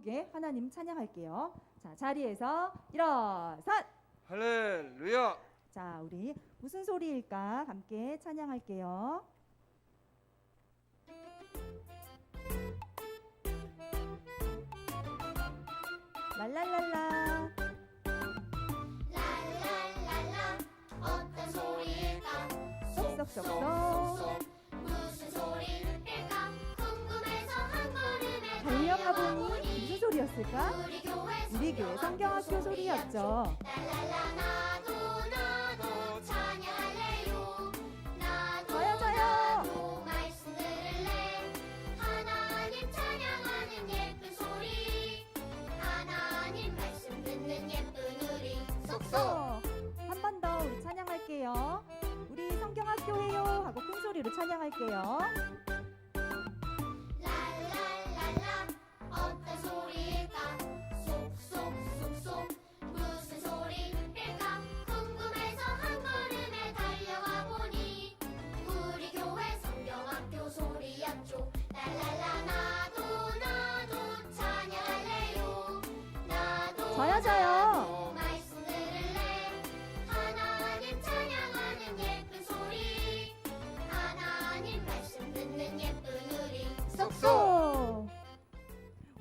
함께 하나님 찬양할게요. 자, 자리에서 일어선. 할렐루야. 자, 우리 무슨 소리일까 함께 찬양할게요. 랄랄랄라. 랄랄랄라 어떤 소리일까 쏙쏙쏙쏙. 무슨 소리일까 궁금해서 한 걸음에 달려가 보니 무슨 소리였을까? 우리 교회 성경학교 소리였죠. 랄랄라 나도 찬양할래요 저요. 나도 말씀 들을래 하나님 찬양하는 예쁜 소리 하나님 말씀 듣는 예쁜 우리 쏙쏙 한 번 더 우리 찬양할게요. 우리 성경학교예요 하고 큰 소리로 찬양할게요. 랄랄랄라 어떤 소리일까 쏙쏙쏙쏙 무슨 소리일까 궁금해서 한 걸음에 달려가 보니 우리 교회 성경학교 소리였죠. 랄랄라 나도 찬양할래요 저요. 나도 말씀 들을래 하나님 찬양하는 예쁜 소리 하나님 말씀 듣는 예쁜 우리 쏙쏙.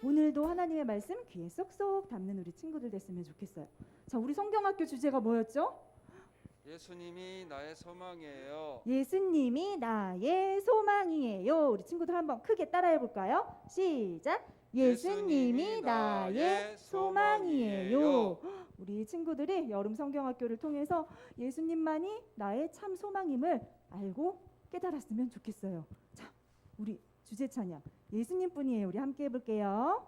오늘도 하나님의 말씀 귀에 쏙쏙 담는 우리 친구들 됐으면 좋겠어요. 자, 우리 성경학교 주제가 뭐였죠? 예수님이 나의 소망이에요. 예수님이 나의 소망이에요. 우리 친구들 한번 크게 따라해 볼까요? 시작. 예수님이 나의 소망이에요. 우리 친구들이 여름 성경학교를 통해서 예수님만이 나의 참 소망임을 알고 깨달았으면 좋겠어요. 자, 우리 주제 찬양 예수님뿐이에요. 우리 함께 해볼게요.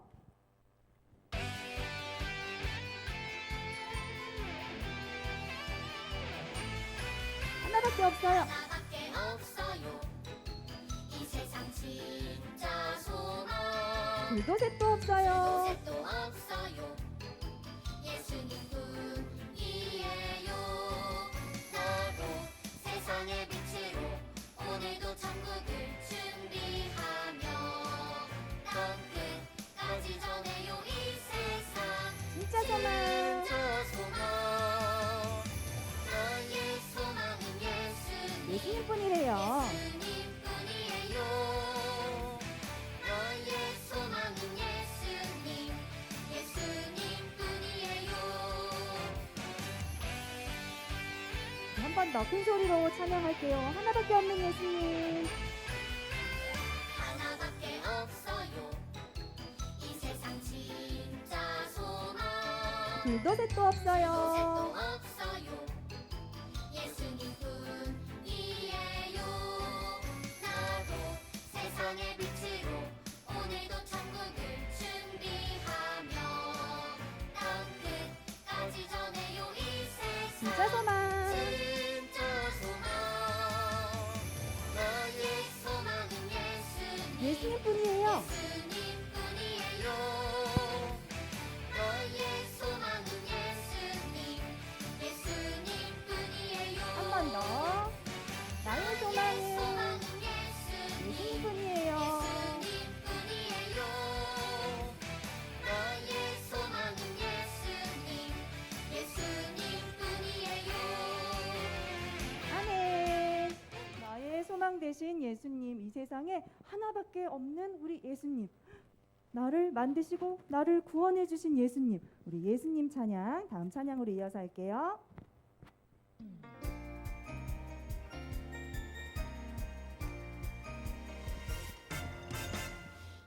하나밖에 없어요. 하나밖에 없어요 이 세상 진짜 소망 둘도 셋도 없어요. 도셋도 없어요 예수님뿐이에요 나도 세상의 빛으로 오늘도 천국을 준비하며 넌 끝까지 전해요 이 세상 진짜 소망. 진짜 소망 나의 소망은 예수님 예수님뿐이래요. 예수님뿐이에요 나의 소망은 예수님 예수님뿐이에요 한 번 더 큰 소리로 찬양할게요. 하나밖에 없는 예수님. 하나밖에 없어요 이 세상 진짜 소망 둘도 셋도 도셋도 없어요. 없어요 예수님뿐이에요 나도 세상의 빛으로 오늘도 천국을 준비하며 넌 끝까지 전해요 이 세상 진짜 소망. 진짜 소망 나의 소망은 예수님 예수님뿐이에요. 예수님뿐이에요 나의 소망은 예수님 예수님뿐이에요 한 번 더. 나의 소망은 예수님뿐이에요. 예수님뿐이에요 나의 소망은 예수님 예수님뿐이에요 아멘. 나의 소망 되신 예수님, 이 세상에 하나밖에 없는 우리 예수님. 나를 만드시고 나를 구원해 주신 예수님. 우리 예수님 찬양 다음 찬양으로 이어서 할게요.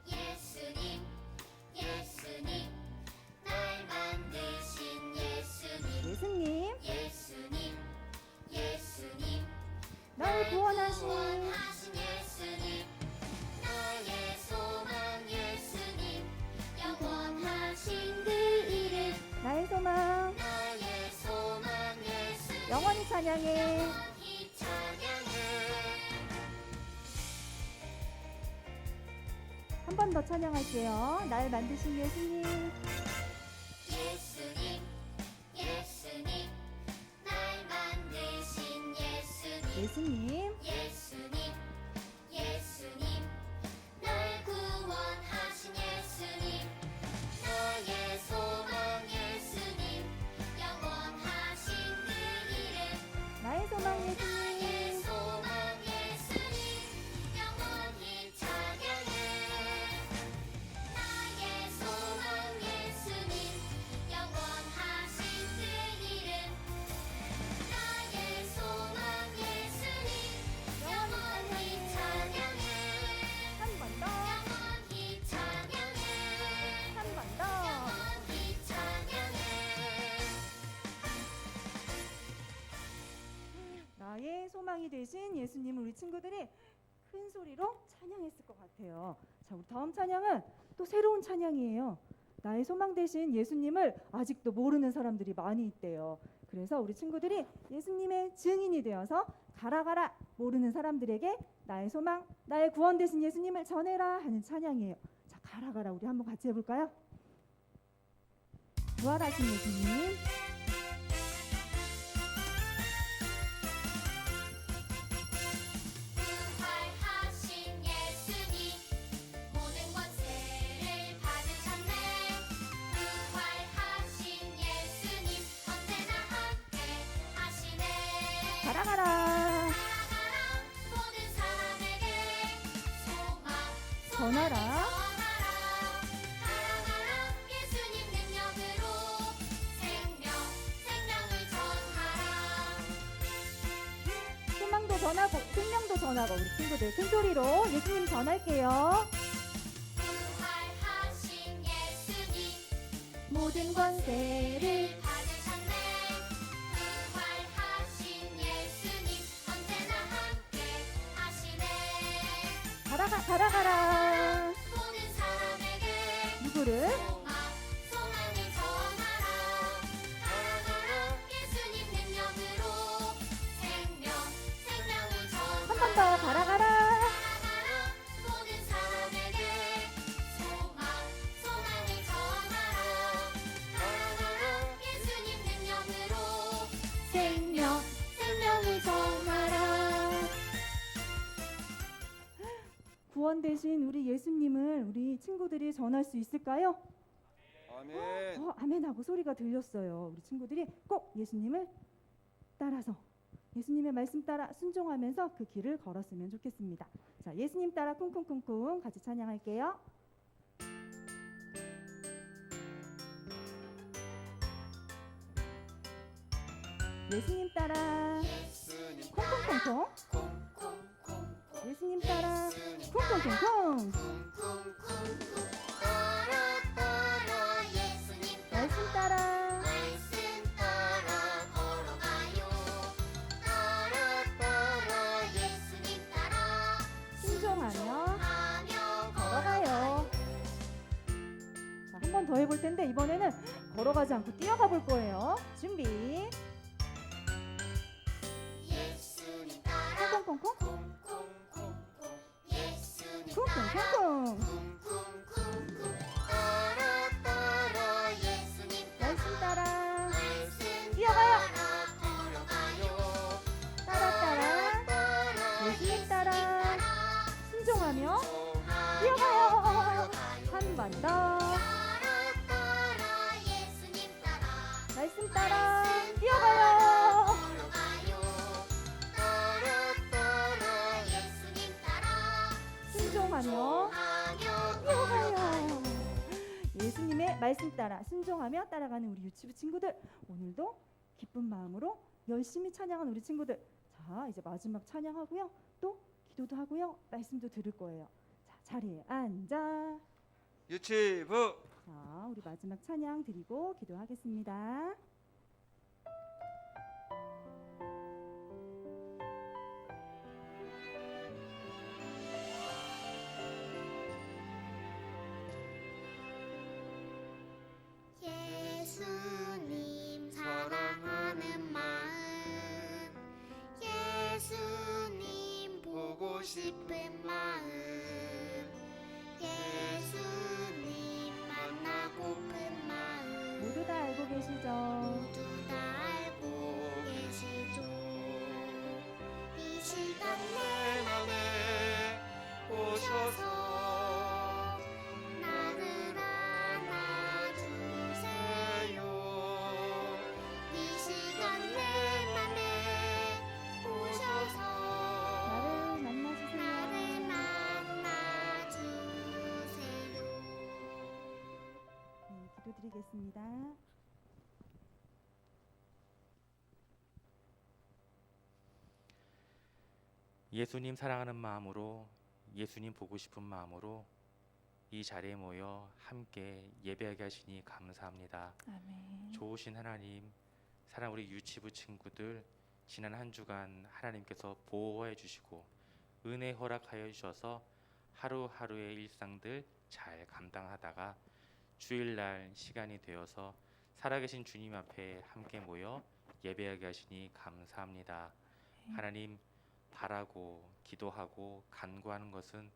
예수님 예수님 날 만드신 예수님 예수님, 예수님 예수님 날 구원하신 예수님 나의 소망 예수님 영원하신 그 이름 나의 소망 나의 소망 예수님 영원히 찬양해. 영원히 찬양해 한 번 더 찬양할게요. 날 만드신 예수님. 예수님 예수님 날 만드신 예수님 예수님, 예수님 예수님 날 구원하신 예수님 소망이 되신 예수님을 우리 친구들이 큰 소리로 찬양했을 것 같아요. 자, 우리 다음 찬양은 또 새로운 찬양이에요. 나의 소망 되신 예수님을 아직도 모르는 사람들이 많이 있대요. 그래서 우리 친구들이 예수님의 증인이 되어서 가라 가라 모르는 사람들에게 나의 소망, 나의 구원 되신 예수님을 전해라 하는 찬양이에요. 자, 가라 가라 우리 한번 같이 해볼까요? 부활하신 예수님, 부활하신 예수님 모든 권세를 받으셨네. 부활하신 예수님 언제나 함께 하시네. 가라 가라. 가라 모든 사람에게 소망 전하라. 가라 예수님 능력으로 생명을 전하라. 소망도 전하고 생명도 전하고 우리 친구들 큰 소리로 예수님 전할게요. 부활하신 예수님 모든 권세를 받으셨네. 부활하신 예수님 언제나 함께 하시네. 가라 가라. 모든 사람에게 누구를? 소망을 전하라. 가라 예수님 능력으로 생명을 한 전하라. 번 더 가라 가라. 가라 모든 사람에게 소망을 전하라. 가라 예수님 능력으로 생명을 전하라. 구원 되신 우리 예수님을 우리 친구들이 전할 수 있을까요? 아멘. 아멘하고 소리가 들렸어요. 우리 친구들이 꼭 예수님을 따라서 예수님의 말씀 따라 순종하면서 그 길을 걸었으면 좋겠습니다. 자, 예수님 따라 쿵쿵쿵쿵 같이 찬양할게요. 예수님 따라 예수님 콩콩콩콩. 콩콩콩콩 예수님 따라 예수님 콩콩콩콩. 쿵쿵쿵쿵 따라 예수님 말씀 따라 말씀 따라 걸어가요. 따라 예수님 따라 순종하며 하며 걸어가요. 자, 한 번 더 해볼 텐데 이번에는 걸어가지 않고 뛰어가 볼 거예요. 준비. 예수님 따라 콩콩콩콩. 콩콩콩콩 예수님 쿵쿵쿵쿵. 쿵쿵쿵쿵 따라 예수님 말씀 따라 말씀 뛰어가요. 따라 걸어가요. 따라 예수님 따라 순종하며 하며 뛰어가요. 걸어가요. 한 번 더. 따라 예수님 따라 말씀 따라 뛰어가요. 걸어가요. 따라 예수님 따라 순종하며 하며 뛰어가요. 예수님의 말씀 따라 순종하며 따라가는 우리 유치부 친구들, 오늘도 기쁜 마음으로 열심히 찬양하는 우리 친구들. 자, 이제 마지막 찬양하고요. 또 기도도 하고요. 말씀도 들을 거예요. 자, 자리에 앉아. 유치부. 자, 우리 마지막 찬양 드리고 기도하겠습니다. 예수님 사랑하는 마음 예수님 보고 싶은 마음 예수님 만나고픈 마음 모두 다 알고 계시죠? 모두 다 알고 계시죠. 이 시간 내 맘에 오셔서 나를 안아주세요. 이 시간 내 맘에 오셔서 나를 만나주세요. 나를 만나주세요. 네, 기도드리겠습니다. 예수님 사랑하는 마음으로 예수님 보고 싶은 마음으로 이 자리에 모여 함께 예배하게 하시니 감사합니다. 아멘. 좋으신 하나님, 사랑 우리 유치부 친구들 지난 한 주간 하나님께서 보호해 주시고 은혜 허락하여 주셔서 하루하루의 일상들 잘 감당하다가 주일날 시간이 되어서 살아계신 주님 앞에 함께 모여 예배하게 하시니 감사합니다. 하나님, 바라고 기도하고 간구하는 것은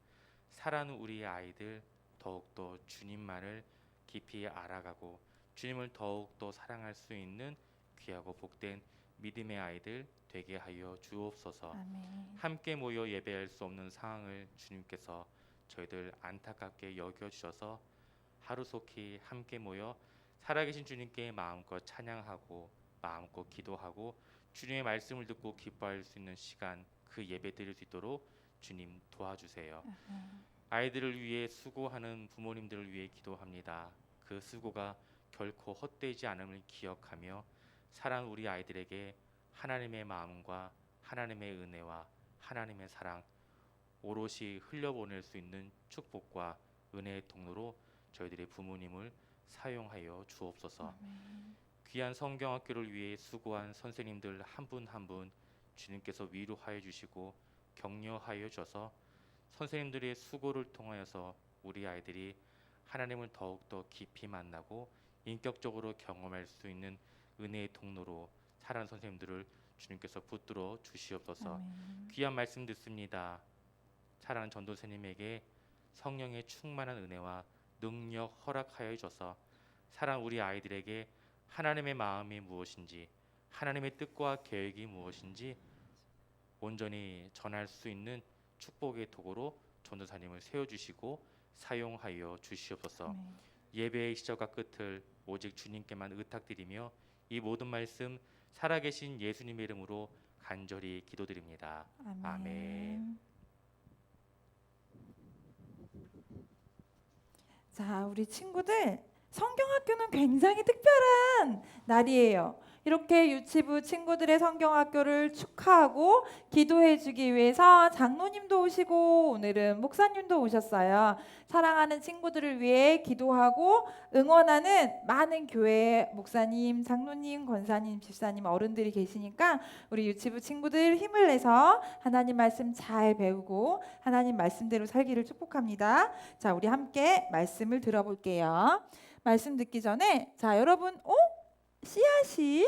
사랑하는 우리 아이들 더욱더 주님만을 깊이 알아가고 주님을 더욱더 사랑할 수 있는 귀하고 복된 믿음의 아이들 되게 하여 주옵소서. 아멘. 함께 모여 예배할 수 없는 상황을 주님께서 저희들 안타깝게 여겨주셔서 하루속히 함께 모여 살아계신 주님께 마음껏 찬양하고 마음껏 기도하고 주님의 말씀을 듣고 기뻐할 수 있는 시간, 그 예배 드릴 수 있도록 주님 도와주세요. 아이들을 위해 수고하는 부모님들을 위해 기도합니다. 그 수고가 결코 헛되지 않음을 기억하며 사랑 우리 아이들에게 하나님의 마음과 하나님의 은혜와 하나님의 사랑 오롯이 흘려보낼 수 있는 축복과 은혜의 통로로 저희들의 부모님을 사용하여 주옵소서. 귀한 성경학교를 위해 수고한 선생님들 한 분 한 분 주님께서 위로하여 주시고 격려하여 주셔서 선생님들의 수고를 통하여서 우리 아이들이 하나님을 더욱더 깊이 만나고 인격적으로 경험할 수 있는 은혜의 통로로 사랑하는 선생님들을 주님께서 붙들어 주시옵소서. 귀한 말씀 듣습니다. 사랑하는 전도사님에게 성령의 충만한 은혜와 능력 허락하여 주셔서 사랑하는 우리 아이들에게 하나님의 마음이 무엇인지 하나님의 뜻과 계획이 무엇인지 온전히 전할 수 있는 축복의 도구로 전도사님을 세워주시고 사용하여 주시옵소서. 예배의 시작과 끝을 오직 주님께만 의탁드리며 이 모든 말씀 살아계신 예수님의 이름으로 간절히 기도드립니다. 아멘. 자, 우리 친구들, 성경학교는 굉장히 특별한 날이에요. 이렇게 유치부 친구들의 성경학교를 축하하고 기도해 주기 위해서 장로님도 오시고 오늘은 목사님도 오셨어요. 사랑하는 친구들을 위해 기도하고 응원하는 많은 교회 목사님, 장로님, 권사님, 집사님, 어른들이 계시니까 우리 유치부 친구들 힘을 내서 하나님 말씀 잘 배우고 하나님 말씀대로 살기를 축복합니다. 자, 우리 함께 말씀을 들어볼게요. 말씀 듣기 전에 자, 여러분 씨앗이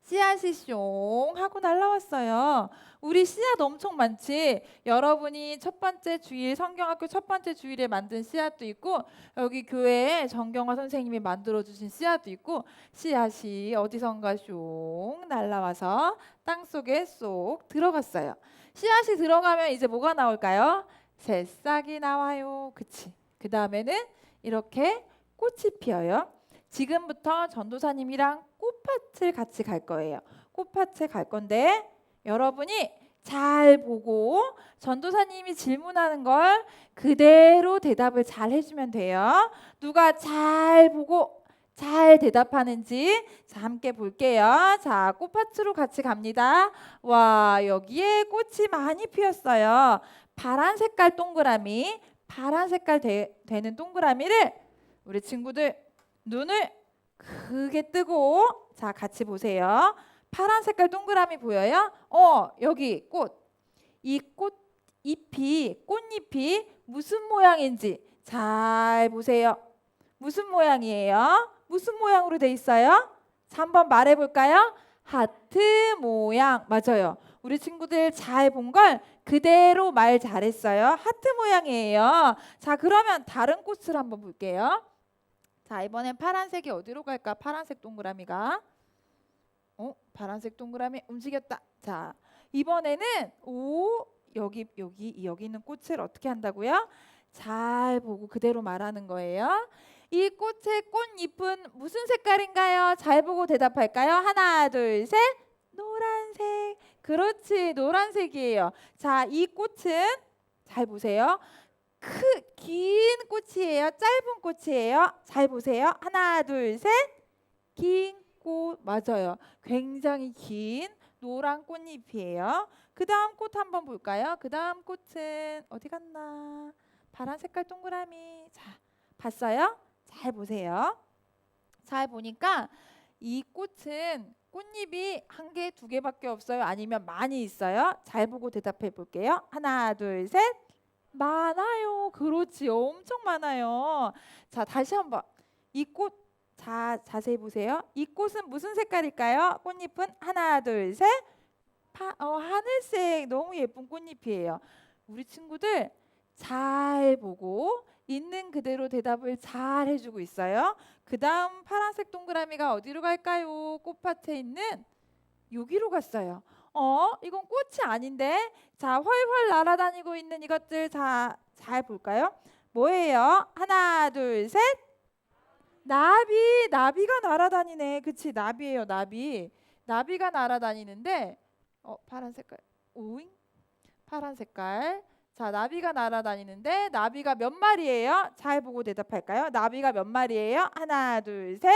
숑 하고 날라왔어요. 우리 씨앗 엄청 많지. 여러분이 첫 번째 주일 성경학교 첫 번째 주일에 만든 씨앗도 있고 여기 교회에 정경화 선생님이 만들어주신 씨앗도 있고 씨앗이 어디선가 숑 날라와서 땅속에 쏙 들어갔어요. 씨앗이 들어가면 이제 뭐가 나올까요? 새싹이 나와요. 그치? 그 다음에는 이렇게 꽃이 피어요. 지금부터 전도사님이랑 꽃밭을 같이 갈 거예요. 꽃밭에 갈 건데 여러분이 잘 보고 전도사님이 질문하는 걸 그대로 대답을 잘 해주면 돼요. 누가 잘 보고 잘 대답하는지 자, 함께 볼게요. 자, 꽃밭으로 같이 갑니다. 와, 여기에 꽃이 많이 피었어요. 파란 색깔 동그라미, 파란 색깔 되는 동그라미를 우리 친구들 눈을 크게 뜨고 자, 같이 보세요. 파란 색깔 동그라미 보여요? 여기 꽃. 이 꽃잎이 무슨 모양인지 잘 보세요. 무슨 모양이에요? 무슨 모양으로 돼 있어요? 자, 한번 말해 볼까요? 하트 모양. 맞아요. 우리 친구들 잘 본 걸 그대로 말 잘했어요. 하트 모양이에요. 자, 그러면 다른 꽃을 한번 볼게요. 자, 이번엔 파란색이 어디로 갈까? 파란색 동그라미가 파란색 동그라미 움직였다. 자, 이번에는 여기 있는 꽃을 어떻게 한다고요? 잘 보고 그대로 말하는 거예요. 이 꽃의 꽃잎은 무슨 색깔인가요? 잘 보고 대답할까요? 하나, 둘, 셋. 노란색. 그렇지, 노란색이에요. 자, 이 꽃은 잘 보세요. 긴 꽃이에요? 짧은 꽃이에요? 잘 보세요. 하나, 둘, 셋. 긴 꽃. 맞아요. 굉장히 긴 노란 꽃잎이에요. 그 다음 꽃 한번 볼까요? 그 다음 꽃은 어디 갔나? 파란 색깔 동그라미. 자, 봤어요? 잘 보세요. 잘 보니까 이 꽃은 꽃잎이 한 개, 두 개밖에 없어요? 아니면 많이 있어요? 잘 보고 대답해 볼게요. 하나, 둘, 셋. 많아요. 그렇지. 엄청 많아요. 자, 다시 한번. 이 꽃 자세히 보세요. 이 꽃은 무슨 색깔일까요? 꽃잎은 하나, 둘, 셋. 하늘색 너무 예쁜 꽃잎이에요. 우리 친구들 잘 보고 있는 그대로 대답을 잘 해주고 있어요. 그 다음 파란색 동그라미가 어디로 갈까요? 꽃밭에 있는 여기로 갔어요. 이건 꽃이 아닌데. 자, 훨훨 날아다니고 있는 이것들 잘 볼까요? 뭐예요? 하나, 둘, 셋. 나비가 날아다니네. 그치, 나비예요, 나비. 나비가 날아다니는데 파란 색깔. 오잉? 파란 색깔. 자, 나비가 날아다니는데 나비가 몇 마리예요? 잘 보고 대답할까요? 나비가 몇 마리예요? 하나, 둘, 셋.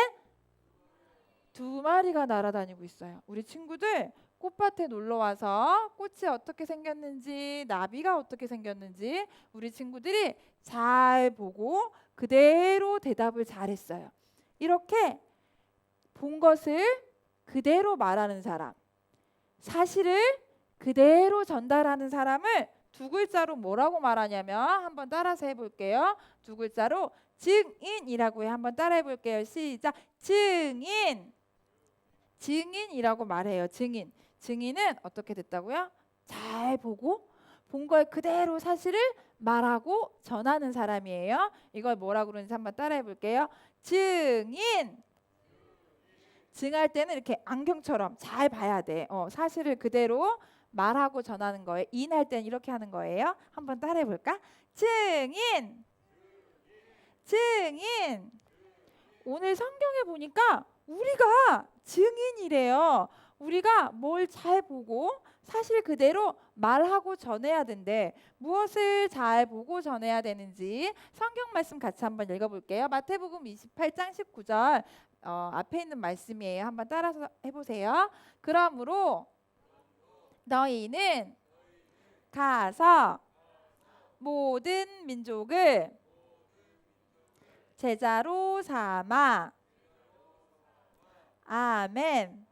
두 마리가 날아다니고 있어요. 우리 친구들 꽃밭에 놀러 와서 꽃이 어떻게 생겼는지, 나비가 어떻게 생겼는지 우리 친구들이 잘 보고 그대로 대답을 잘했어요. 이렇게 본 것을 그대로 말하는 사람, 사실을 그대로 전달하는 사람을 두 글자로 뭐라고 말하냐면 한번 따라서 해볼게요. 두 글자로 증인이라고 해. 한번 따라해 볼게요. 시작. 증인. 증인이라고 말해요. 증인. 증인은 어떻게 됐다고요? 잘 보고 본 걸 그대로 사실을 말하고 전하는 사람이에요. 이걸 뭐라고 그러는지 한번 따라해 볼게요. 증인. 증할 때는 이렇게 안경처럼 잘 봐야 돼. 사실을 그대로 말하고 전하는 거예요. 인할 때는 이렇게 하는 거예요. 한번 따라해 볼까? 증인. 증인. 오늘 성경에 보니까 우리가 증인이래요. 우리가 뭘 잘 보고 사실 그대로 말하고 전해야 된대. 무엇을 잘 보고 전해야 되는지 성경 말씀 같이 한번 읽어볼게요. 마태복음 28장 19절 앞에 있는 말씀이에요. 한번 따라서 해보세요. 그러므로 너희는 가서 모든 민족을 제자로 삼아. 아멘.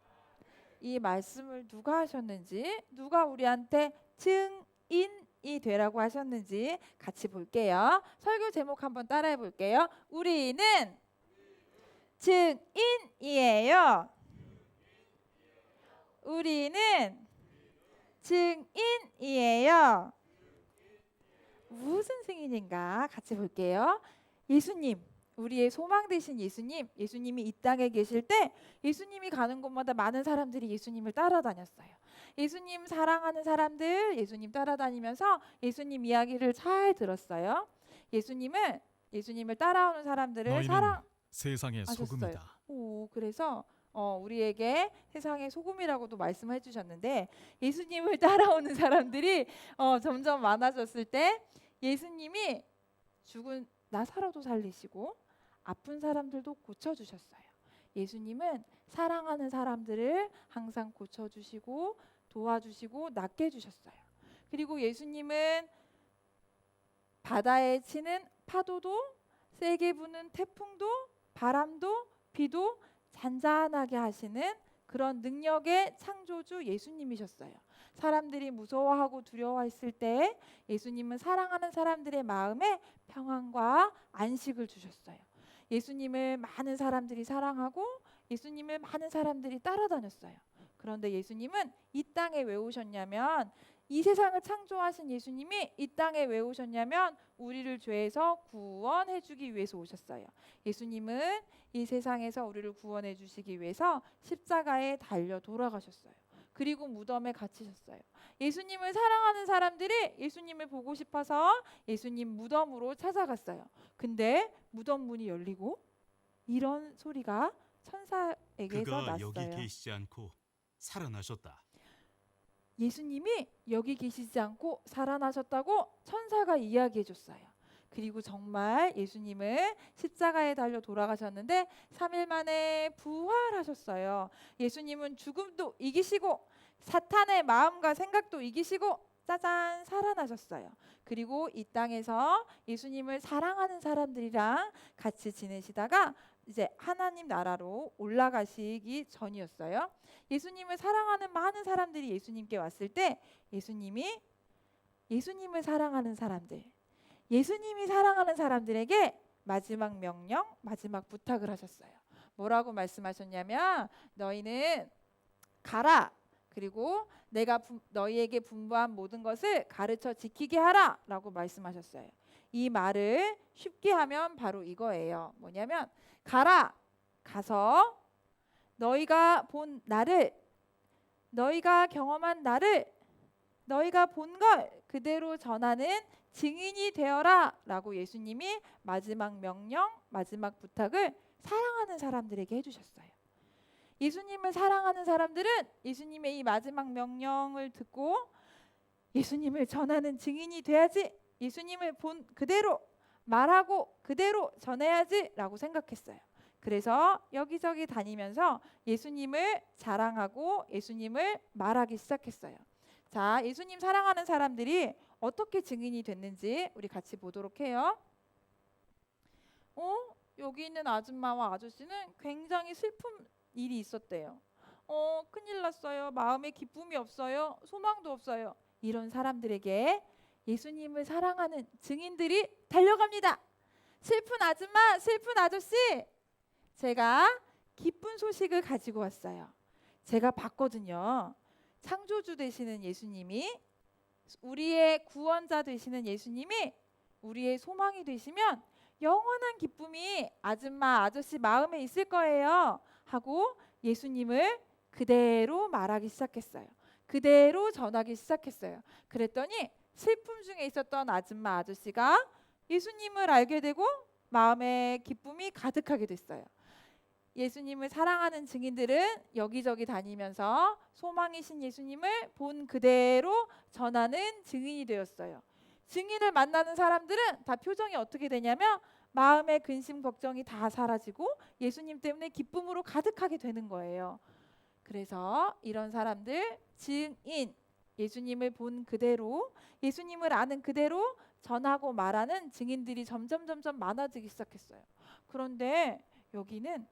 이 말씀을 누가 하셨는지, 누가 우리한테 증인이 되라고 하셨는지 같이 볼게요. 설교 제목 한번 따라해 볼게요. 우리는 증인이에요. 우리는 증인이에요. 무슨 증인인가 같이 볼게요. 예수님, 우리의 소망 되신 예수님이 이 땅에 계실 때 예수님이 가는 곳마다 많은 사람들이 예수님을 따라다녔어요. 예수님 사랑하는 사람들 예수님 따라다니면서 예수님 이야기를 잘 들었어요. 예수님을 따라오는 사람들을 너희는 사랑 세상의 하셨어요. 소금이다. 그래서 우리에게 세상의 소금이라고도 말씀해 주셨는데 예수님을 따라오는 사람들이 점점 많아졌을 때 예수님이 죽은 나사로도 살리시고 아픈 사람들도 고쳐주셨어요. 예수님은 사랑하는 사람들을 항상 고쳐주시고 도와주시고 낫게 해주셨어요. 그리고 예수님은 바다에 치는 파도도 세게 부는 태풍도 바람도 비도 잔잔하게 하시는 그런 능력의 창조주 예수님이셨어요. 사람들이 무서워하고 두려워했을 때 예수님은 사랑하는 사람들의 마음에 평안과 안식을 주셨어요. 예수님을 많은 사람들이 사랑하고 예수님을 많은 사람들이 따라다녔어요. 그런데 예수님은 이 땅에 왜 오셨냐면 이 세상을 창조하신 예수님이 이 땅에 왜 오셨냐면 우리를 죄에서 구원해 주기 위해서 오셨어요. 예수님은 이 세상에서 우리를 구원해 주시기 위해서 십자가에 달려 돌아가셨어요. 그리고 무덤에 갇히셨어요. 예수님을 사랑하는 사람들이 예수님을 보고 싶어서 예수님 무덤으로 찾아갔어요. 근데 무덤 문이 열리고 이런 소리가 천사에게서 그가 났어요. 여기 계시지 않고 살아나셨다. 예수님이 여기 계시지 않고 살아나셨다고 천사가 이야기해 줬어요. 그리고 정말 예수님은 십자가에 달려 돌아가셨는데 3일 만에 부활하셨어요. 예수님은 죽음도 이기시고 사탄의 마음과 생각도 이기시고 짜잔 살아나셨어요. 그리고 이 땅에서 예수님을 사랑하는 사람들이랑 같이 지내시다가 이제 하나님 나라로 올라가시기 전이었어요. 예수님을 사랑하는 많은 사람들이 예수님께 왔을 때 예수님이 예수님을 사랑하는 사람들, 예수님이 사랑하는 사람들에게 마지막 명령, 마지막 부탁을 하셨어요. 뭐라고 말씀하셨냐면 너희는 가라. 그리고 내가 너희에게 분부한 모든 것을 가르쳐 지키게 하라 라고 말씀하셨어요. 이 말을 쉽게 하면 바로 이거예요. 뭐냐면 가라. 가서 너희가 본 나를, 너희가 경험한 나를, 너희가 본 걸 그대로 전하는 증인이 되어라 라고 예수님이 마지막 명령, 마지막 부탁을 사랑하는 사람들에게 해주셨어요. 예수님을 사랑하는 사람들은 예수님의 이 마지막 명령을 듣고 예수님을 전하는 증인이 돼야지, 예수님을 본 그대로 말하고 그대로 전해야지 라고 생각했어요. 그래서 여기저기 다니면서 예수님을 자랑하고 예수님을 말하기 시작했어요. 자, 예수님 사랑하는 사람들이 어떻게 증인이 됐는지 우리 같이 보도록 해요. 여기 있는 아줌마와 아저씨는 굉장히 슬픈 일이 있었대요. 큰일 났어요. 마음에 기쁨이 없어요. 소망도 없어요. 이런 사람들에게 예수님을 사랑하는 증인들이 달려갑니다. 슬픈 아줌마, 슬픈 아저씨, 제가 기쁜 소식을 가지고 왔어요. 제가 봤거든요. 창조주 되시는 예수님이, 우리의 구원자 되시는 예수님이 우리의 소망이 되시면 영원한 기쁨이 아줌마, 아저씨 마음에 있을 거예요 하고 예수님을 그대로 말하기 시작했어요. 그대로 전하기 시작했어요. 그랬더니 슬픔 중에 있었던 아줌마, 아저씨가 예수님을 알게 되고 마음에 기쁨이 가득하게 됐어요. 예수님을 사랑하는 증인들은 여기저기 다니면서 소망이신 예수님을 본 그대로 전하는 증인이 되었어요. 증인을 만나는 사람들은 다 표정이 어떻게 되냐면 마음의 근심 걱정이 다 사라지고 예수님 때문에 기쁨으로 가득하게 되는 거예요. 그래서 이런 사람들, 증인, 예수님을 본 그대로, 예수님을 아는 그대로 전하고 말하는 증인들이 점점 많아지기 시작했어요. 그런데 여기는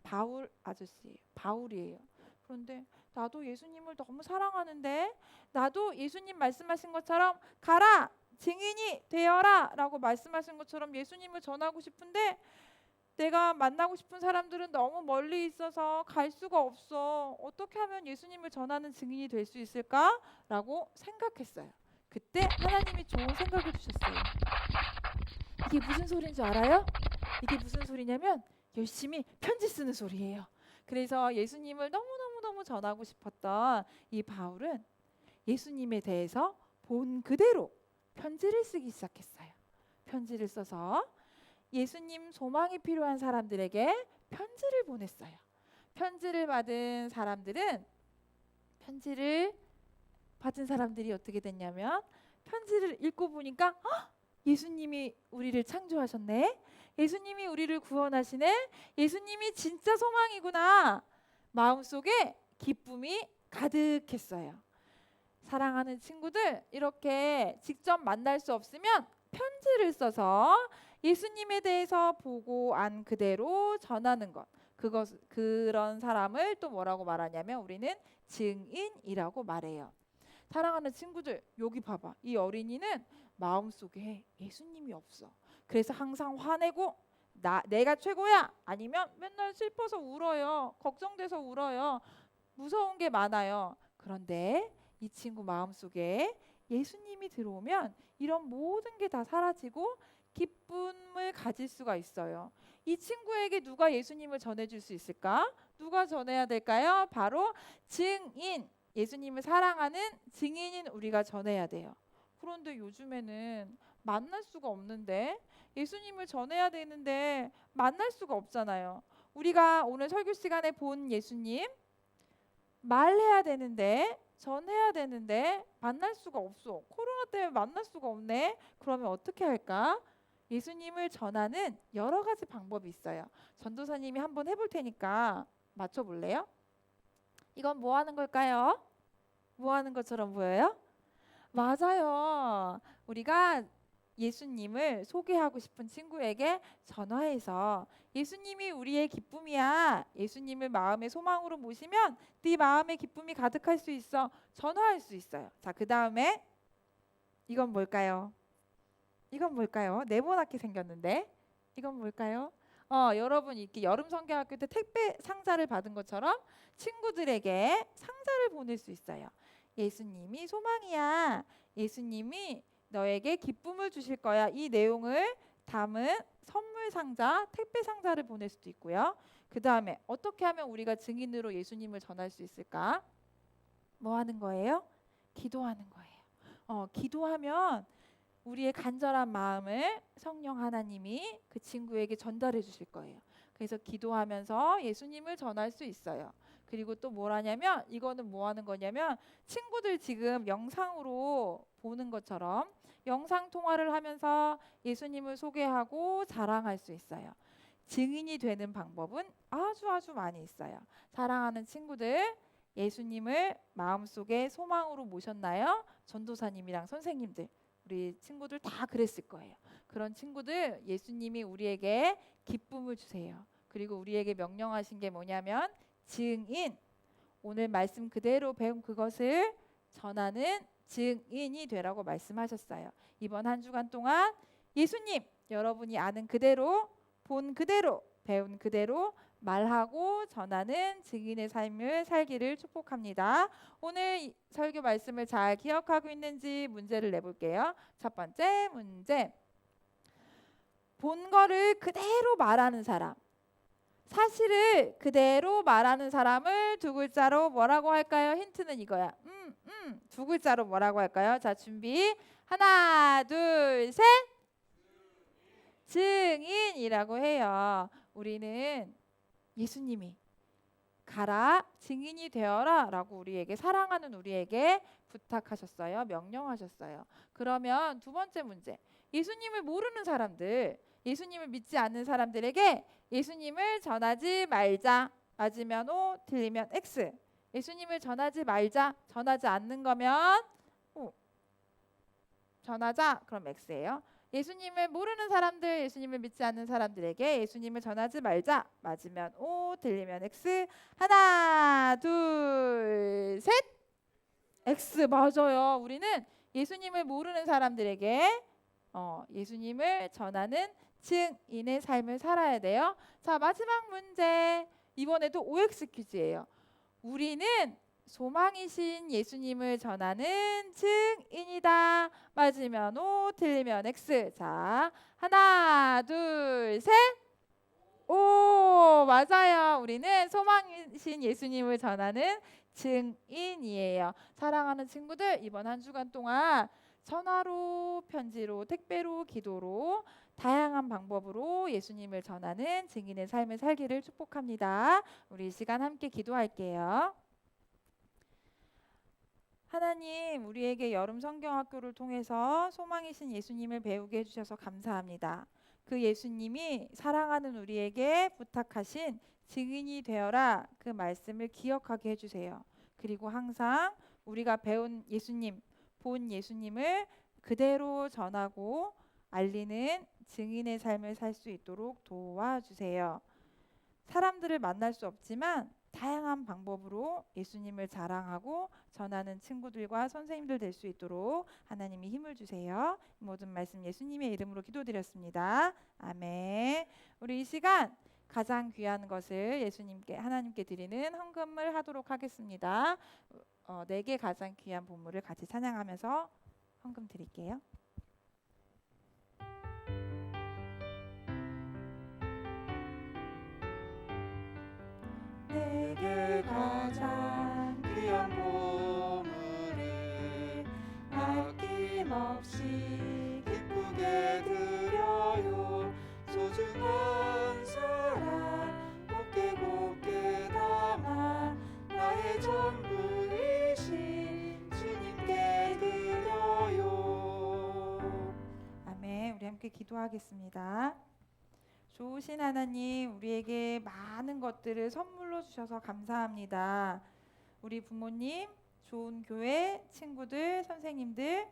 바울 아저씨예요. 바울이에요. 그런데 나도 예수님을 너무 사랑하는데, 나도 예수님 말씀하신 것처럼 가라, 증인이 되어라 라고 말씀하신 것처럼 예수님을 전하고 싶은데 내가 만나고 싶은 사람들은 너무 멀리 있어서 갈 수가 없어. 어떻게 하면 예수님을 전하는 증인이 될 수 있을까? 라고 생각했어요. 그때 하나님이 좋은 생각을 주셨어요. 이게 무슨 소리인 줄 알아요? 이게 무슨 소리냐면 열심히 편지 쓰는 소리예요. 그래서 예수님을 너무 전하고 싶었던 이 바울은 예수님에 대해서 본 그대로 편지를 쓰기 시작했어요. 편지를 써서 예수님 소망이 필요한 사람들에게 편지를 보냈어요. 편지를 받은 사람들이 어떻게 됐냐면 편지를 읽고 보니까 예수님이 우리를 창조하셨네. 예수님이 우리를 구원하시네. 예수님이 진짜 소망이구나. 마음속에 기쁨이 가득했어요. 사랑하는 친구들, 이렇게 직접 만날 수 없으면 편지를 써서 예수님에 대해서 보고 안 그대로 전하는 것. 그런 사람을 또 뭐라고 말하냐면 우리는 증인이라고 말해요. 사랑하는 친구들, 여기 봐봐. 이 어린이는 마음속에 예수님이 없어. 그래서 항상 화내고 내가 최고야, 아니면 맨날 슬퍼서 울어요. 걱정돼서 울어요. 무서운 게 많아요. 그런데 이 친구 마음속에 예수님이 들어오면 이런 모든 게 다 사라지고 기쁨을 가질 수가 있어요. 이 친구에게 누가 예수님을 전해줄 수 있을까? 누가 전해야 될까요? 바로 증인, 예수님을 사랑하는 증인인 우리가 전해야 돼요. 그런데 요즘에는 만날 수가 없는데, 예수님을 전해야 되는데 만날 수가 없잖아요. 우리가 오늘 설교 시간에 본 예수님 말해야 되는데, 전해야 되는데 만날 수가 없어. 코로나 때문에 만날 수가 없네. 그러면 어떻게 할까? 예수님을 전하는 여러 가지 방법이 있어요. 전도사님이 한번 해볼 테니까 맞춰볼래요? 이건 뭐 하는 걸까요? 뭐 하는 것처럼 보여요? 맞아요. 우리가 예수님을 소개하고 싶은 친구에게 전화해서 예수님이 우리의 기쁨이야. 예수님을 마음의 소망으로 모시면 네 마음의 기쁨이 가득할 수 있어. 전화할 수 있어요. 자, 그 다음에 이건 뭘까요? 이건 뭘까요? 네모나게 생겼는데 이건 뭘까요? 여러분 이렇게 여름 성경학교 때 택배 상자를 받은 것처럼 친구들에게 상자를 보낼 수 있어요. 예수님이 소망이야. 예수님이 너에게 기쁨을 주실 거야. 이 내용을 담은 선물 상자, 택배 상자를 보낼 수도 있고요. 그 다음에 어떻게 하면 우리가 증인으로 예수님을 전할 수 있을까? 뭐 하는 거예요? 기도하는 거예요. 기도하면 우리의 간절한 마음을 성령 하나님이 그 친구에게 전달해 주실 거예요. 그래서 기도하면서 예수님을 전할 수 있어요. 그리고 또 뭘 하냐면 이거는 뭐 하는 거냐면 친구들 지금 영상으로 보는 것처럼 영상 통화를 하면서 예수님을 소개하고 자랑할 수 있어요. 증인이 되는 방법은 아주 많이 있어요. 사랑하는 친구들, 예수님을 마음속에 소망으로 모셨나요? 전도사님이랑 선생님들, 우리 친구들 다 그랬을 거예요. 그런 친구들, 예수님이 우리에게 기쁨을 주세요. 그리고 우리에게 명령하신 게 뭐냐면 증인, 오늘 말씀 그대로 배운 그것을 전하는 증인이 되라고 말씀하셨어요. 이번 한 주간 동안 예수님, 여러분이 아는 그대로, 본 그대로, 배운 그대로 말하고 전하는 증인의 삶을 살기를 축복합니다. 오늘 이 설교 말씀을 잘 기억하고 있는지 문제를 내볼게요. 첫 번째 문제. 본 거를 그대로 말하는 사람. 사실을 그대로 말하는 사람을 두 글자로 뭐라고 할까요? 힌트는 이거야. 두 글자로 뭐라고 할까요? 자, 준비. 하나, 둘, 셋. 증인이라고 해요. 우리는 예수님이 가라, 증인이 되어라 라고 우리에게, 사랑하는 우리에게 부탁하셨어요. 명령하셨어요. 그러면 두 번째 문제. 예수님을 모르는 사람들, 예수님을 믿지 않는 사람들에게 예수님을 전하지 말자. 맞으면 O, 틀리면 X. 예수님을 전하지 말자. 전하지 않는 거면 O. 전하자. 그럼 X예요. 예수님을 모르는 사람들, 예수님을 믿지 않는 사람들에게 예수님을 전하지 말자. 맞으면 O, 틀리면 X. 하나, 둘, 셋. X 맞아요. 우리는 예수님을 모르는 사람들에게 예수님을 전하는 증인의 삶을 살아야 돼요. 자, 마지막 문제. 이번에도 OX 퀴즈예요. 우리는 소망이신 예수님을 전하는 증인이다. 맞으면 O, 틀리면 X. 자, 하나, 둘, 셋. 오, 맞아요. 우리는 소망이신 예수님을 전하는 증인이에요. 사랑하는 친구들, 이번 한 주간 동안 전화로, 편지로, 택배로, 기도로 다양한 방법으로 예수님을 전하는 증인의 삶을 살기를 축복합니다. 우리 이 시간 함께 기도할게요. 하나님, 우리에게 여름 성경학교를 통해서 소망이신 예수님을 배우게 해주셔서 감사합니다. 그 예수님이 사랑하는 우리에게 부탁하신 증인이 되어라, 그 말씀을 기억하게 해주세요. 그리고 항상 우리가 배운 예수님, 본 예수님을 그대로 전하고 알리는 증인의 삶을 살 수 있도록 도와주세요. 사람들을 만날 수 없지만 다양한 방법으로 예수님을 자랑하고 전하는 친구들과 선생님들 될 수 있도록 하나님이 힘을 주세요. 모든 말씀 예수님의 이름으로 기도드렸습니다. 아멘. 우리 이 시간 가장 귀한 것을 예수님께, 하나님께 드리는 헌금을 하도록 하겠습니다. 내게 가장 귀한 보물을 같이 찬양하면서 헌금 드릴게요. 내게 가장 귀한 보물을 아낌없이 기쁘게 드려요. 소중한 사랑 곱게 담아 나의 전부이신 주님께 드려요. 아멘. 우리 함께 기도하겠습니다. 좋으신 하나님, 우리에게 많은 것들을 선물로 주셔서 감사합니다. 우리 부모님, 좋은 교회, 친구들, 선생님들,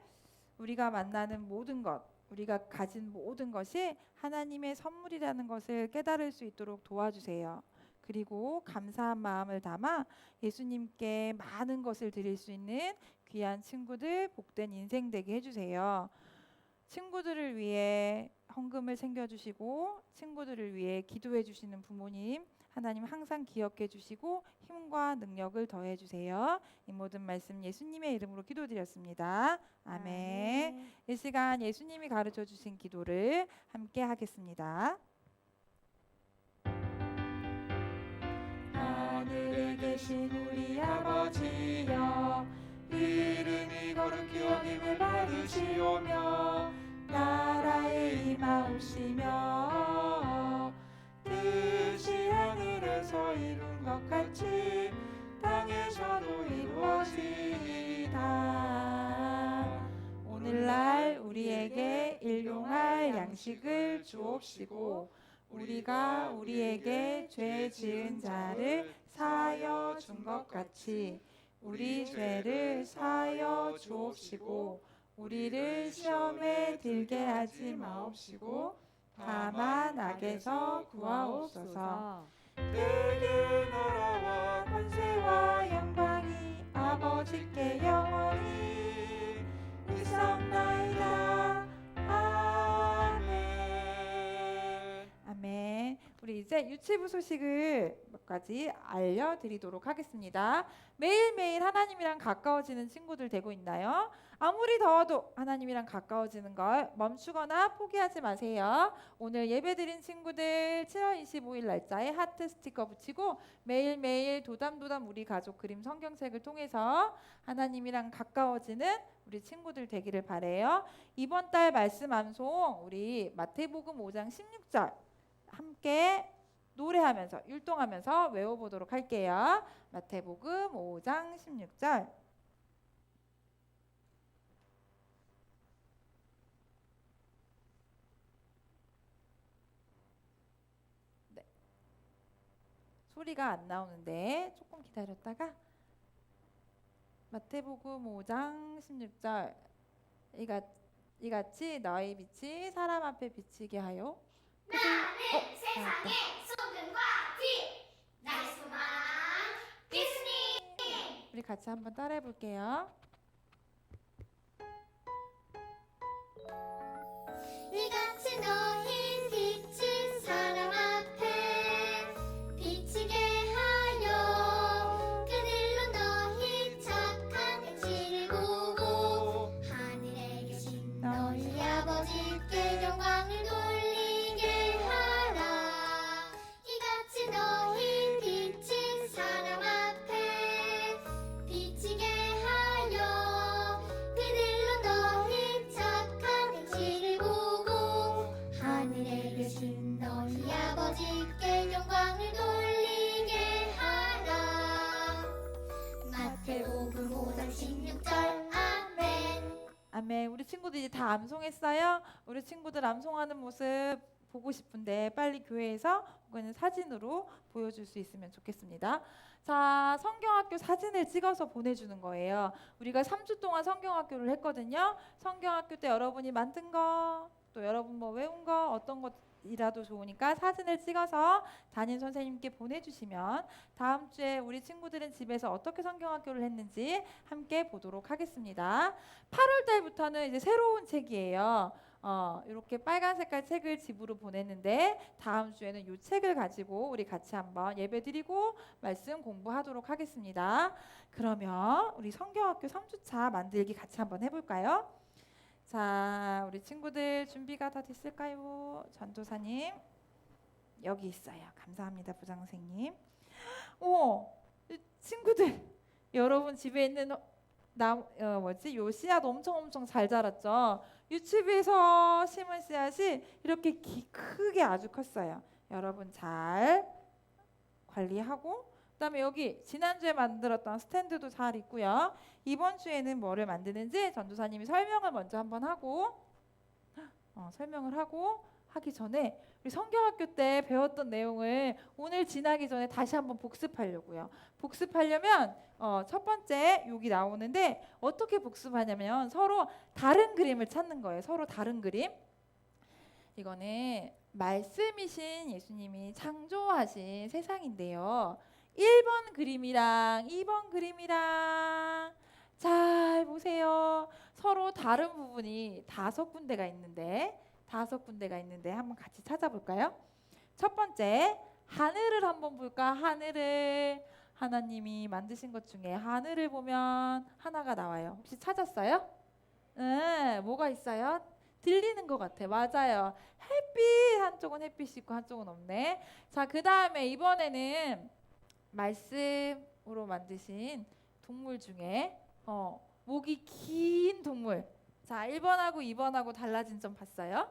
우리가 만나는 모든 것, 우리가 가진 모든 것이 하나님의 선물이라는 것을 깨달을 수 있도록 도와주세요. 그리고 감사한 마음을 담아 예수님께 많은 것을 드릴 수 있는 귀한 친구들, 복된 인생 되게 해주세요. 친구들을 위해 헌금을 챙겨주시고 친구들을 위해 기도해 주시는 부모님 하나님 항상 기억해 주시고 힘과 능력을 더해 주세요. 이 모든 말씀 예수님의 이름으로 기도드렸습니다. 아멘. 이 시간 예수님이 가르쳐 주신 기도를 함께 하겠습니다. 하늘에 계신 우리 아버지여, 이름이 거룩히 여김을 받으시오며 나라에 임하옵시며 뜻이 하늘에서 이룬 것 같이 땅에서도 이루어지이다. 오늘날 우리에게 일용할 양식을 주옵시고 우리가 우리에게 죄 지은 자를 사하여 준 것 같이 우리 죄를 사하여 주옵시고 우리를 시험에 들게 하지 마옵시고 다만 악에서 구하옵소서. 내게 나라와 권세와 영광이 아버지께 영원히 있사옵나이다. 아멘. 아멘. 우리 이제 유치부 소식을 몇 가지 알려드리도록 하겠습니다. 매일매일 하나님이랑 가까워지는 친구들 되고 있나요? 아무리 더워도 하나님이랑 가까워지는 걸 멈추거나 포기하지 마세요. 오늘 예배드린 친구들 7월 25일 날짜에 하트 스티커 붙이고 매일매일 도담도담 우리 가족 그림 성경책을 통해서 하나님이랑 가까워지는 우리 친구들 되기를 바래요. 이번 달 말씀 암송 우리 마태복음 5장 16절 함께 노래하면서 율동하면서 외워보도록 할게요. 마태복음 5장 16절. 네. 소리가 안 나오는데 조금 기다렸다가 마태복음 5장 16절 이같이 너희 빛이 사람 앞에 비치게 하여 나는 세상의 소금과 빛, 나의 소망 예수님. 우리 같이 한번 따라해 볼게요. 이같이 너희 빛이 사람 앞에 비치게 하여 그들로 너희 착한 행실을 보고 하늘에 계신 너희 아버지께 영광을 돌리게 하라. 이같이 너희 빛이 사람 앞에 비치게 하여 그들로 너희 착한 행실을 보고 하늘에 계신 너희 아버지께 영광을 돌리게 하라. 마태복음 5장 16절. 아멘. 아멘. 우리 친구들이 다 암송했어요? 우리 친구들 암송하는 모습 보고 싶은데 빨리 교회에서 혹은 사진으로 보여줄 수 있으면 좋겠습니다. 자, 성경학교 사진을 찍어서 보내주는 거예요. 우리가 3주 동안 성경학교를 했거든요. 성경학교 때 여러분이 만든 거, 또 여러분 뭐 외운 거 어떤 것이라도 좋으니까 사진을 찍어서 담임 선생님께 보내주시면 다음 주에 우리 친구들은 집에서 어떻게 성경학교를 했는지 함께 보도록 하겠습니다. 8월 달부터는 이제 새로운 책이에요. 이렇게 빨간 색깔 책을 집으로 보냈는데 다음 주에는 이 책을 가지고 우리 같이 한번 예배드리고 말씀 공부하도록 하겠습니다. 그러면 우리 성경학교 3주차 만들기 같이 한번 해볼까요? 자, 우리 친구들 준비가 다 됐을까요? 전도사님 여기 있어요. 감사합니다, 부장 선생님. 이 친구들 여러분 집에 있는 요 씨앗 엄청 잘 자랐죠. 유치부에서 심은 씨앗이 이렇게 크게 아주 컸어요. 여러분 잘 관리하고 그다음에 여기 지난주에 만들었던 스탠드도 잘 있고요. 이번 주에는 뭐를 만드는지 전도사님이 설명을 먼저 한번 하고 설명을 하고 하기 전에 우리 성경학교 때 배웠던 내용을 오늘 지나기 전에 다시 한번 복습하려고요. 복습하려면 첫 번째 여기 나오는데 어떻게 복습하냐면 서로 다른 그림을 찾는 거예요. 서로 다른 그림. 이거는 말씀이신 예수님이 창조하신 세상인데요. 1번 그림이랑 2번 그림이랑 잘 보세요. 서로 다른 부분이 5군데가 있는데 한번 같이 찾아볼까요? 첫 번째, 하늘을 한번 볼까? 하늘을 하나님이 만드신 것 중에 하늘을 보면 하나가 나와요. 혹시 찾았어요? 네, 뭐가 있어요? 들리는 것 같아. 맞아요. 햇빛, 한쪽은 햇빛이 있고 한쪽은 없네. 자, 그 다음에 이번에는 말씀으로 만드신 동물 중에 목이 긴 동물. 자, 1번하고 2번하고 달라진 점 봤어요?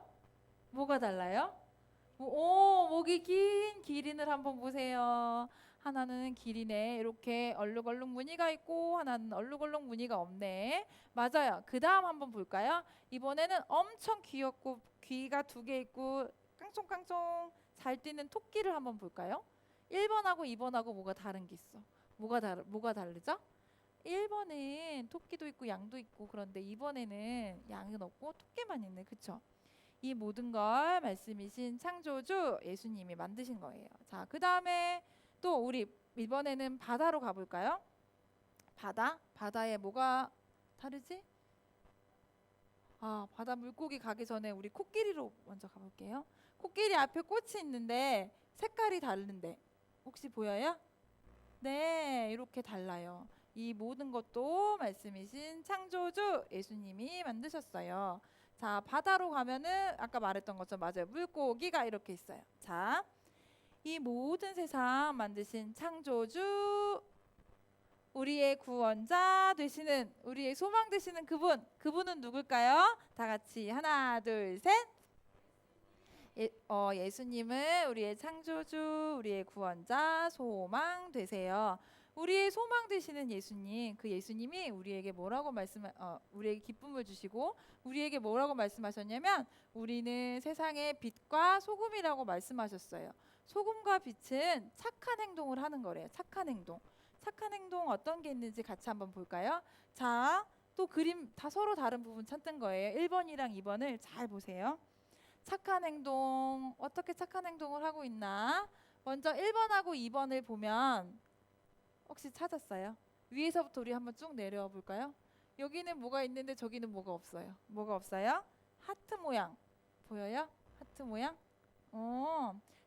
뭐가 달라요? 목이 긴 기린을 한번 보세요. 하나는 기린에 이렇게 얼룩얼룩 무늬가 있고 하나는 얼룩얼룩 무늬가 없네. 맞아요. 그 다음 한번 볼까요? 이번에는 엄청 귀엽고 귀가 2개 있고 깡총깡총 잘 뛰는 토끼를 한번 볼까요? 1번하고 2번하고 뭐가 다른 게 있어? 뭐가 다르죠? 1번은 토끼도 있고 양도 있고 그런데 2번에는 양은 없고 토끼만 있네. 그쵸? 이 모든 걸 말씀이신 창조주 예수님이 만드신 거예요. 자, 그 다음에 또 우리 이번에는 바다로 가볼까요? 바다에 뭐가 다르지? 바다 물고기 가기 전에 우리 코끼리로 먼저 가볼게요. 코끼리 앞에 꽃이 있는데 색깔이 다른데 혹시 보여요? 네, 이렇게 달라요. 이 모든 것도 말씀이신 창조주 예수님이 만드셨어요. 자, 바다로 가면은 아까 말했던 것처럼 맞아요. 물고기가 이렇게 있어요. 자, 이 모든 세상 만드신 창조주, 우리의 구원자 되시는, 우리의 소망 되시는 그분은 누굴까요? 다 같이 하나, 둘, 셋. 예수님은 우리의 창조주, 우리의 구원자, 소망 되세요. 우리의 소망 되시는 예수님, 그 예수님이 우리에게 우리에게 기쁨을 주시고 우리에게 뭐라고 말씀하셨냐면 우리는 세상의 빛과 소금이라고 말씀하셨어요. 소금과 빛은 착한 행동을 하는 거래요. 착한 행동 어떤 게 있는지 같이 한번 볼까요? 자, 또 그림 다 서로 다른 부분 찾는 거예요. 1번이랑 2번을 잘 보세요. 착한 행동, 어떻게 착한 행동을 하고 있나? 먼저 1번하고 2번을 보면 혹시 찾았어요? 위에서부터 우리 한번 쭉 내려와 볼까요? 여기는 뭐가 있는데 저기는 뭐가 없어요. 뭐가 없어요? 하트 모양 보여요? 하트 모양?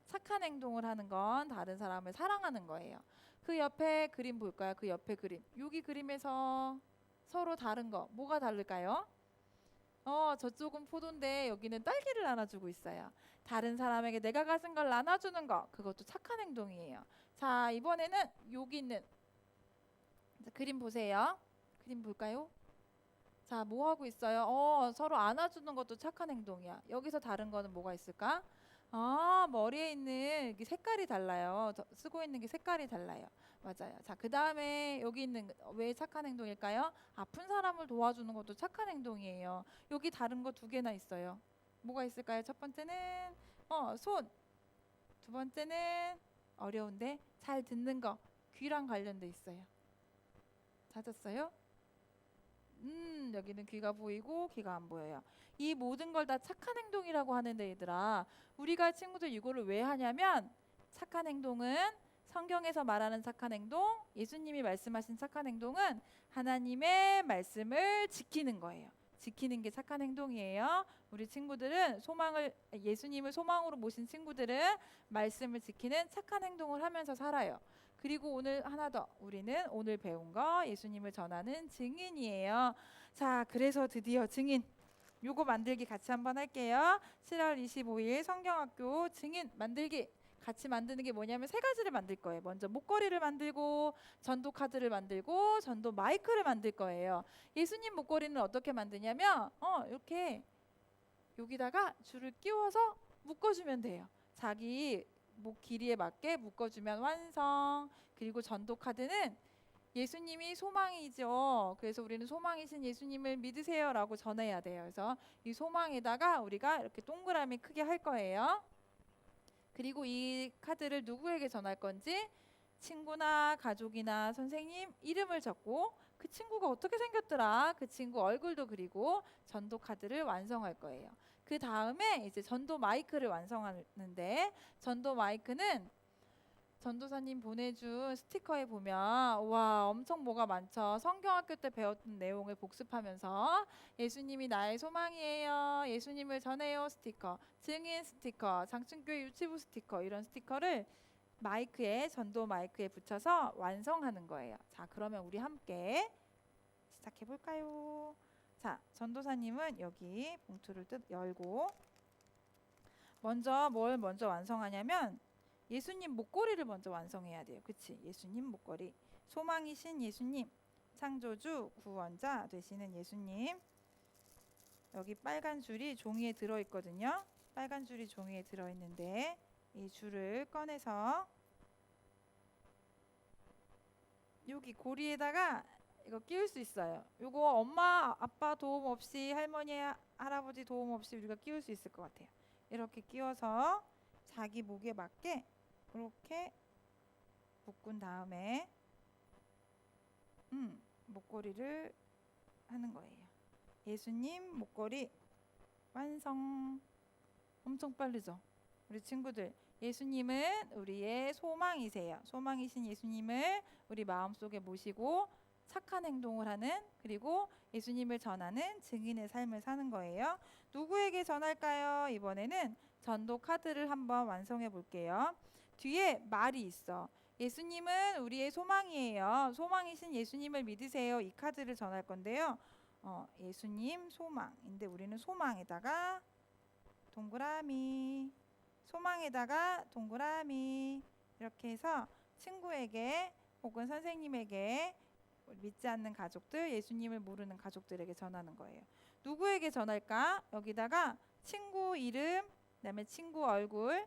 착한 행동을 하는 건 다른 사람을 사랑하는 거예요. 그 옆에 그림 볼까요? 그 옆에 그림. 여기 그림에서 서로 다른 거 뭐가 다를까요? 저쪽은 포도인데 여기는 딸기를 나눠주고 있어요. 다른 사람에게 내가 가진 걸 나눠주는 거 그것도 착한 행동이에요. 자, 이번에는 여기 있는 그림 보세요. 그림 볼까요? 자, 뭐 하고 있어요? 서로 안아주는 것도 착한 행동이야. 여기서 다른 거는 뭐가 있을까? 머리에 있는 게 색깔이 달라요. 쓰고 있는 게 색깔이 달라요. 맞아요. 자, 그 다음에 여기 있는 왜 착한 행동일까요? 아픈 사람을 도와주는 것도 착한 행동이에요. 여기 다른 거 2개나 있어요. 뭐가 있을까요? 첫 번째는 손. 두 번째는 어려운데 잘 듣는 거. 귀랑 관련돼 있어요. 찾았어요? 여기는 귀가 보이고 귀가 안 보여요. 이 모든 걸 다 착한 행동이라고 하는데 얘들아, 우리가 친구들 이거를 왜 하냐면 착한 행동은 성경에서 말하는 착한 행동, 예수님이 말씀하신 착한 행동은 하나님의 말씀을 지키는 거예요. 지키는 게 착한 행동이에요. 우리 친구들은 예수님을 소망으로 모신 친구들은 말씀을 지키는 착한 행동을 하면서 살아요. 그리고 오늘 하나 더, 우리는 오늘 배운 거 예수님을 전하는 증인이에요. 자, 그래서 드디어 증인 요거 만들기 같이 한번 할게요. 7월 25일 성경학교 증인 만들기 같이 만드는 게 뭐냐면 3가지를 만들 거예요. 먼저 목걸이를 만들고 전도 카드를 만들고 전도 마이크를 만들 거예요. 예수님 목걸이는 어떻게 만드냐면 이렇게 여기다가 줄을 끼워서 묶어주면 돼요. 자기 목 길이에 맞게 묶어주면 완성. 그리고 전도 카드는 예수님이 소망이죠. 그래서 우리는 소망이신 예수님을 믿으세요라고 전해야 돼요. 그래서 이 소망에다가 우리가 이렇게 동그라미 크게 할 거예요. 그리고 이 카드를 누구에게 전할 건지 친구나 가족이나 선생님 이름을 적고 그 친구가 어떻게 생겼더라 그 친구 얼굴도 그리고 전도 카드를 완성할 거예요. 그 다음에 이제 전도 마이크를 완성하는데, 전도 마이크는 전도사님 보내준 스티커에 보면 와 엄청 뭐가 많죠. 성경학교 때 배웠던 내용을 복습하면서 예수님이 나의 소망이에요, 예수님을 전해요 스티커, 증인 스티커, 장충교회 유치부 스티커, 이런 스티커를 마이크에, 전도 마이크에 붙여서 완성하는 거예요. 자, 그러면 우리 함께 시작해 볼까요? 자, 전도사님은 여기 봉투를 열고 먼저 뭘 먼저 완성하냐면 예수님 목걸이를 먼저 완성해야 돼요. 그치? 예수님 목걸이. 소망이신 예수님, 창조주, 구원자 되시는 예수님. 여기 빨간 줄이 종이에 들어있거든요. 빨간 줄이 종이에 들어있는데 이 줄을 꺼내서 여기 고리에다가 이거 끼울 수 있어요. 이거 엄마 아빠 도움 없이, 할머니 할아버지 도움 없이 우리가 끼울 수 있을 것 같아요. 이렇게 끼워서 자기 목에 맞게 이렇게 묶은 다음에 목걸이를 하는 거예요. 예수님 목걸이 완성. 엄청 빠르죠? 우리 친구들, 예수님은 우리의 소망이세요. 소망이신 예수님을 우리 마음속에 모시고 착한 행동을 하는, 그리고 예수님을 전하는 증인의 삶을 사는 거예요. 누구에게 전할까요? 이번에는 전도 카드를 한번 완성해 볼게요. 뒤에 말이 있어. 예수님은 우리의 소망이에요. 소망이신 예수님을 믿으세요. 이 카드를 전할 건데요. 예수님 소망인데 우리는 소망에다가 동그라미, 소망에다가 동그라미, 이렇게 해서 친구에게 혹은 선생님에게, 믿지 않는 가족들, 예수님을 모르는 가족들에게 전하는 거예요. 누구에게 전할까? 여기다가 친구 이름, 그다음에 친구 얼굴,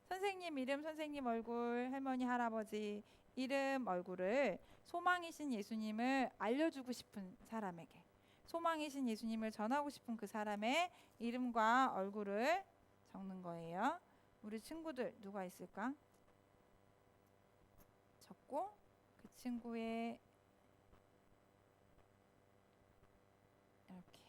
선생님 이름, 선생님 얼굴, 할머니 할아버지 이름 얼굴을 소망이신 예수님을 알려주고 싶은 사람에게, 소망이신 예수님을 전하고 싶은 그 사람의 이름과 얼굴을 적는 거예요. 우리 친구들 누가 있을까? 적고 그 친구의 이렇게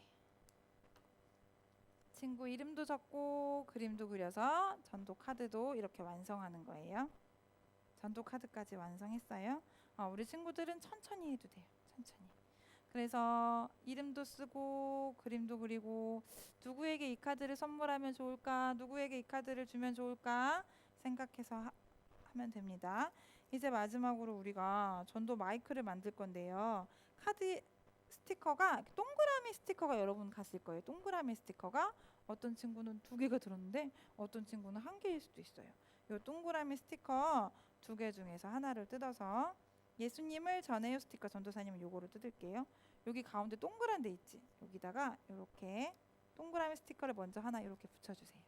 친구 이름도 적고 그림도 그려서 전도 카드도 이렇게 완성하는 거예요. 전도 카드까지 완성했어요. 우리 친구들은 천천히 해도 돼요. 천천히. 그래서 이름도 쓰고 그림도 그리고 누구에게 이 카드를 선물하면 좋을까, 누구에게 이 카드를 주면 좋을까 생각해서 하면 됩니다. 이제 마지막으로 우리가 전도 마이크를 만들 건데요. 카드 스티커가, 동그라미 스티커가 여러분 갔을 거예요. 동그라미 스티커가 어떤 친구는 2개가 들었는데 어떤 친구는 1개일 수도 있어요. 이 동그라미 스티커 2개 중에서 하나를 뜯어서, 예수님을 전해요 스티커 전도사님은 요거를 뜯을게요. 여기 가운데 동그란 데 있지? 여기다가 이렇게 동그라미 스티커를 먼저 하나 이렇게 붙여주세요.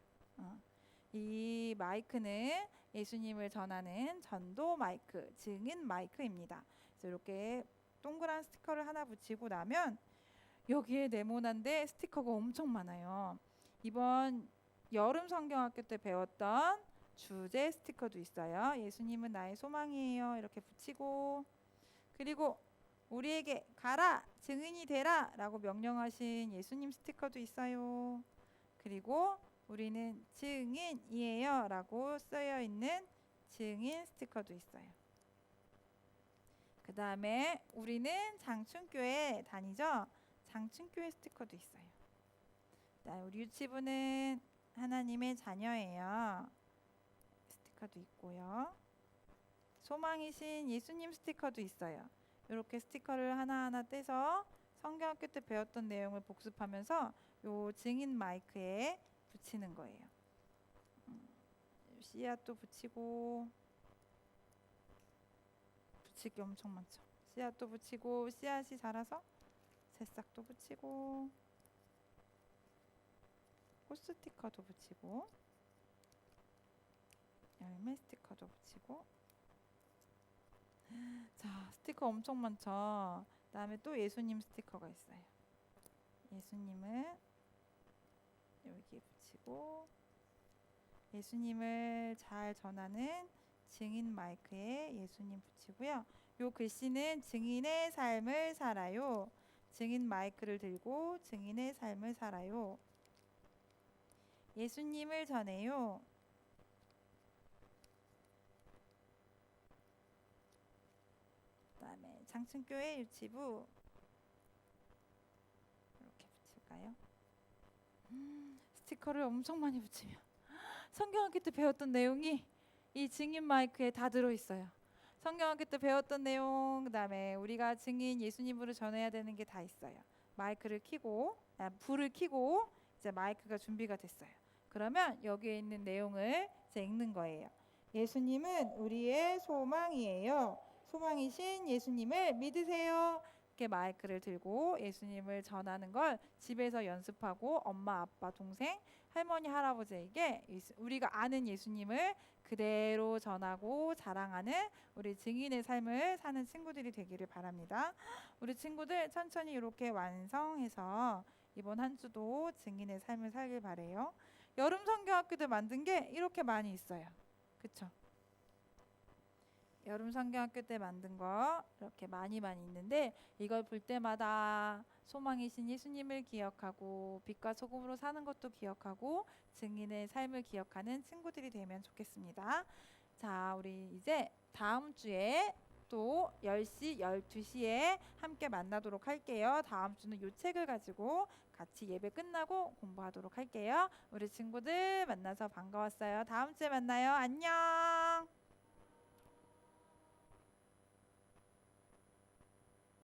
이 마이크는 예수님을 전하는 전도 마이크, 증인 마이크입니다. 그래서 이렇게 동그란 스티커를 하나 붙이고 나면 여기에 네모난데 스티커가 엄청 많아요. 이번 여름 성경학교 때 배웠던 주제 스티커도 있어요. 예수님은 나의 소망이에요. 이렇게 붙이고, 그리고 우리에게 가라, 증인이 되라 라고 명령하신 예수님 스티커도 있어요. 그리고 우리는 증인이에요 라고 쓰여 있는 증인 스티커도 있어요. 그 다음에 우리는 장충교회 다니죠? 장충교회 스티커도 있어요. 우리 유치부는 하나님의 자녀예요. 스티커도 있고요. 소망이신 예수님 스티커도 있어요. 이렇게 스티커를 하나하나 떼서 성경학교 때 배웠던 내용을 복습하면서 요 증인 마이크에 붙이는 거예요. 씨앗도 붙이고, 붙일 게 엄청 많죠. 씨앗도 붙이고, 씨앗이 자라서 새싹도 붙이고, 꽃 스티커도 붙이고, 열매 스티커도 붙이고. 자, 스티커 엄청 많죠. 그다음에 또 예수님 스티커가 있어요. 예수님을 여기에 붙이고, 예수님을 잘 전하는 증인 마이크에 예수님 붙이고요. 요 글씨는 증인의 삶을 살아요. 증인 마이크를 들고 증인의 삶을 살아요. 예수님을 전해요. 그다음에 장충교회 유치부 이렇게 붙일까요? 스티커를 엄청 많이 붙이면 성경학교 때 배웠던 내용이 이 증인 마이크에 다 들어있어요. 성경학교 때 배웠던 내용, 그다음에 우리가 증인 예수님으로 전해야 되는 게 다 있어요. 마이크를 켜고 불을 켜고 이제 마이크가 준비가 됐어요. 그러면 여기에 있는 내용을 이제 읽는 거예요. 예수님은 우리의 소망이에요. 소망이신 예수님을 믿으세요. 이렇게 마이크를 들고 예수님을 전하는 걸 집에서 연습하고 엄마, 아빠, 동생, 할머니, 할아버지에게 우리가 아는 예수님을 그대로 전하고 자랑하는 우리 증인의 삶을 사는 친구들이 되기를 바랍니다. 우리 친구들 천천히 이렇게 완성해서 이번 한 주도 증인의 삶을 살길 바래요. 여름 성경학교들 만든 게 이렇게 많이 있어요. 그쵸? 여름 성경학교 때 만든 거 이렇게 많이 있는데 이걸 볼 때마다 소망이신 예수님을 기억하고 빛과 소금으로 사는 것도 기억하고 증인의 삶을 기억하는 친구들이 되면 좋겠습니다. 자, 우리 이제 다음 주에 또 10시, 12시에 함께 만나도록 할게요. 다음 주는 이 책을 가지고 같이 예배 끝나고 공부하도록 할게요. 우리 친구들 만나서 반가웠어요. 다음 주에 만나요. 안녕.